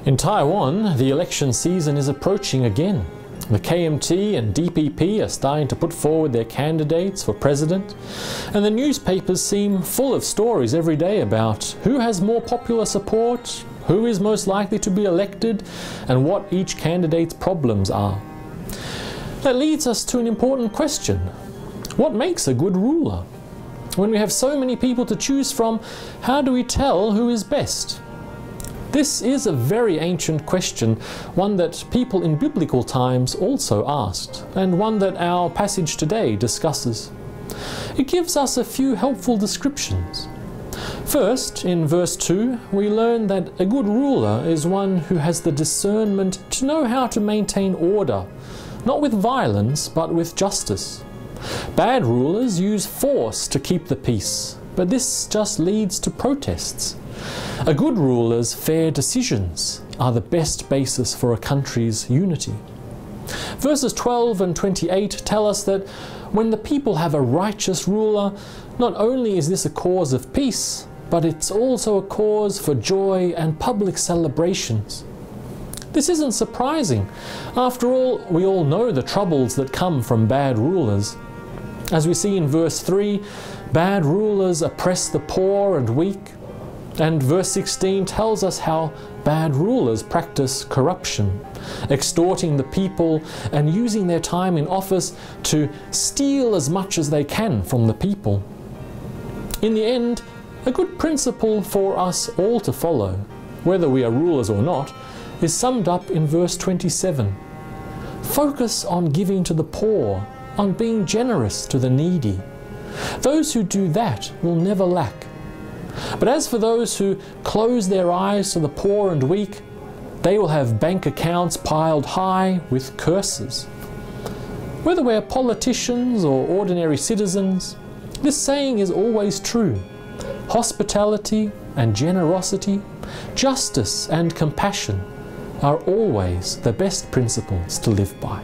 In Taiwan, the election season is approaching again. The KMT and DPP are starting to put forward their candidates for president, and the newspapers seem full of stories every day about who has more popular support, who is most likely to be elected, and what each candidate's problems are. That leads us to an important question. What makes a good ruler? When we have so many people to choose from, how do we tell who is best? This is a very ancient question, one that people in biblical times also asked, and one that our passage today discusses. It gives us a few helpful descriptions. First, in verse 2, we learn that a good ruler is one who has the discernment to know how to maintain order, not with violence, but with justice. Bad rulers use force to keep the peace, but this just leads to protests. A good ruler's fair decisions are the best basis for a country's unity. Verses 12 and 28 tell us that when the people have a righteous ruler, not only is this a cause of peace, but it's also a cause for joy and public celebrations. This isn't surprising. After all, we all know the troubles that come from bad rulers. As we see in verse 3, bad rulers oppress the poor and weak. And verse 16 tells us how bad rulers practice corruption, extorting the people and using their time in office to steal as much as they can from the people. In the end, a good principle for us all to follow, whether we are rulers or not, is summed up in verse 27. Focus on giving to the poor, on being generous to the needy. Those who do that will never lack. But as for those who close their eyes to the poor and weak, they will have bank accounts piled high with curses. Whether we're politicians or ordinary citizens, this saying is always true. Hospitality and generosity, justice and compassion are always the best principles to live by.